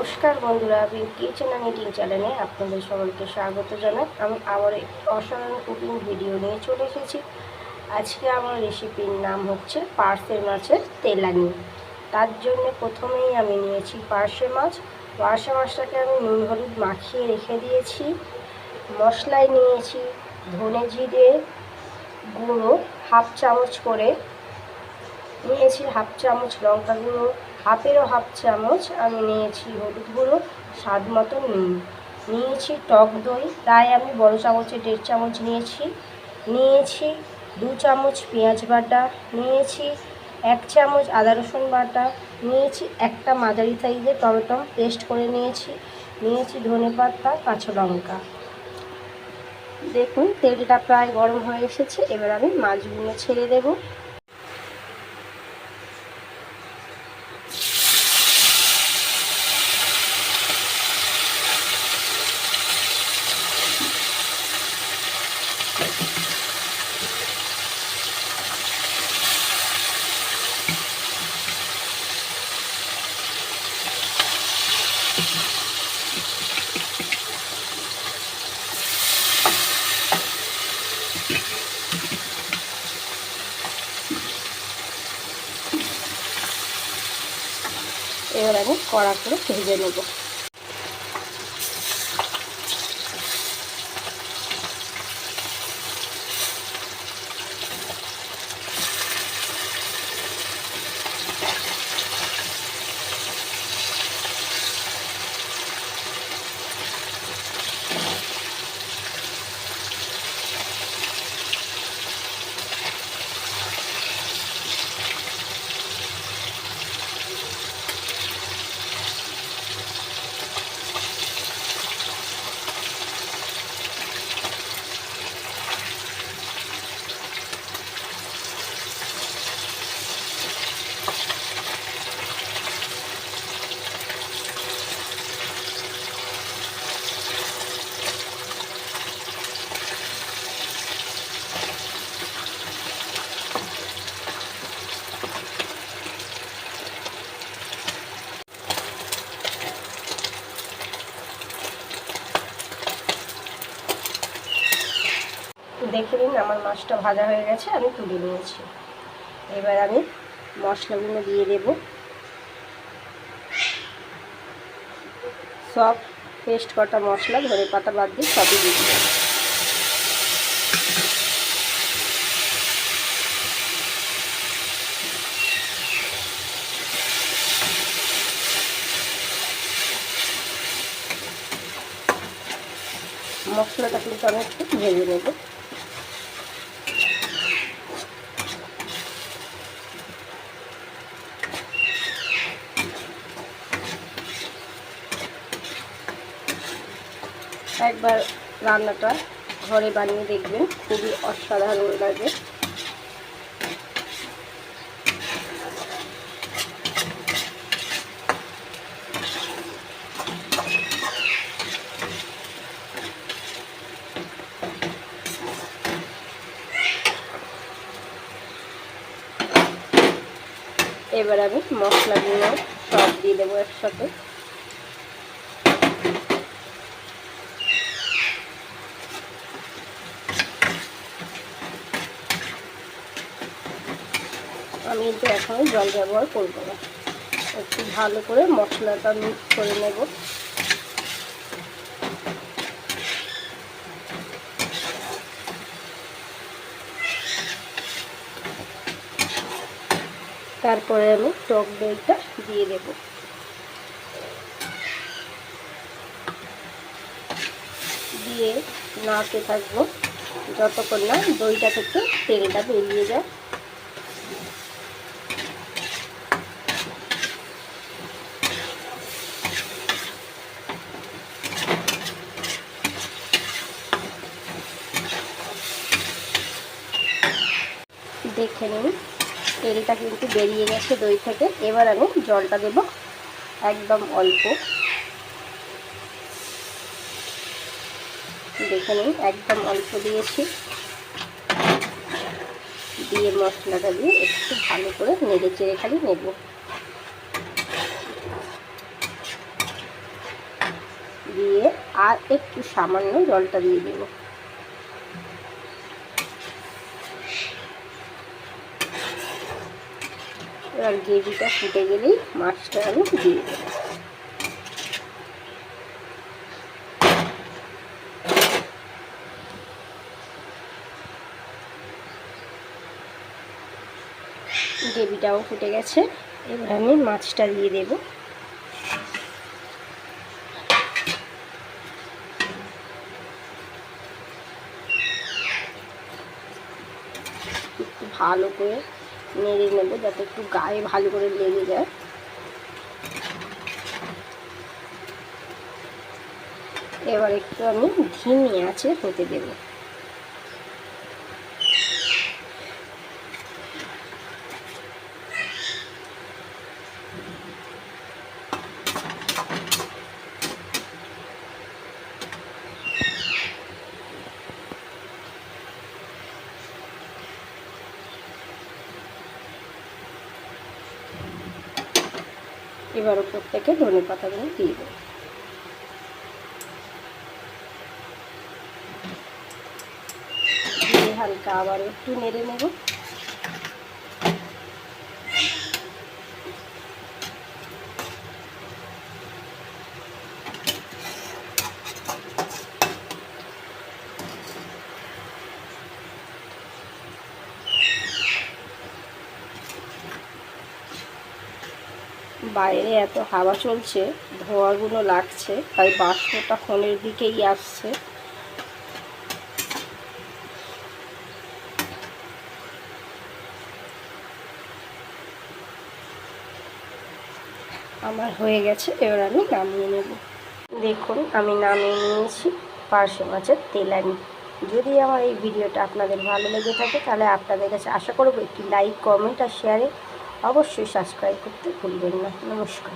নমস্কার বন্ধুরা, beauty kitchen and eating চ্যানেলে আপনাদের সবাইকে স্বাগত জানাই। আমি আবার একটি অসাধারণ কুকিং ভিডিও নিয়ে চলে এসেছি। আজকে আমার রেসিপির নাম হচ্ছে পার্শে মাছের তেলানি। তার জন্য প্রথমেই আমি নিয়েছি পার্শে মাছটাকে আমি নুন হলুদ মাখিয়ে রেখে দিয়েছি। মশলায় নিয়েছি ধনে জিরে গুঁড়ো হাফ চামচ করে, নিয়েছি হাফ চামচ লঙ্কা গুঁড়ো, হাফেরও হাফ চামচ আমি নিয়েছি হলুদ গুঁড়ো, স্বাদ মতো নুন, নিয়েছি টক দই প্রায় আমি বড় চামচে 1.5 চামচ নিয়েছি 2 চামচ পেঁয়াজ বাটা, নিয়েছি 1 চামচ আদা রসুন বাটা, নিয়েছি একটা মাঝারি সাইজের টমেটো পেস্ট করে নিয়েছি ধনেপাতা কাঁচা লঙ্কা। দেখুন তেলটা প্রায় গরম হয়ে এসেছে, এবার আমি মাছগুলো ছেড়ে দেবো। এবার আমি কড়া করে ভেজে নেব। দেখে নিন আমার মাছটা ভাজা হয়ে গেছে, আমি তুলে নিয়েছি। এবার আমি মশলাগুলো দিয়ে দেব। সব পেস্ট কটা মশলা ধনেপাতা বাদ দিয়ে সবই দিয়ে দেব। মশলাটা কিন্তু আমি একটু ভেজে নেব। একবার রান্নাটা ঘরে বানিয়ে দেখবেন, খুবই অসাধারণ লাগে। এবার আমি মশলাগুলো সব দিয়ে দেবো একসাথে। আমি কিন্তু এখনই জল ব্যবহার করব না, একটু ভালো করে মশলাটা মিক্স করে নেব। তারপরে আমি টক দইটা দিয়ে দেব। দিয়ে নাড়তে থাকবো যতক্ষণ না দইটা থেকে তেলটা বেরিয়ে যায়। দেখে নিন তেলটা কিন্তু বেরিয়ে গেছে দই থেকে। এবার আমি জলটা দেব একদম অল্প। দেখে নিন একদম অল্প দিয়েছি। দিয়ে মশলাটা দিয়ে একটু ভালো করে নেড়ে চেড়ে খালি নেব। দিয়ে আর একটু সামান্য জলটা দিয়ে দেব। এবার গ্রেভিটা ফুটে গেলেই মাছটা আমি দিয়ে দেবো। গ্রেভিটাও ফুটে গেছে, এবার আমি মাছটা দিয়ে দেব। একটু ভালো করে নেড়ে নেব যাতে একটু গায়ে ভালো করে লেগে যায়। এবার একটু আমি ধিমি আঁচে হতে দেব। এবার উপর থেকে ধনে পাতাগুলো দিয়ে দেব। দিয়ে হালকা আবার একটু নেড়ে নেব। বাইরে এত হাওয়া চলছে, ধোঁয়াগুলো লাগছে, তাই বাষ্পটা ফোনের দিকেই আসছে। আমার হয়ে গেছে, এবার আমি নামিয়ে নেব। দেখুন আমি নামিয়ে নিয়েছি পার্শে মাছের তেলানি। যদি আমার এই ভিডিওটা আপনাদের ভালো লেগে থাকে তাহলে আপনাদের কাছে আশা করব একটি লাইক, কমেন্ট আর শেয়ারে অবশ্যই সাবস্ক্রাইব করতে ভুলবেন না। নমস্কার।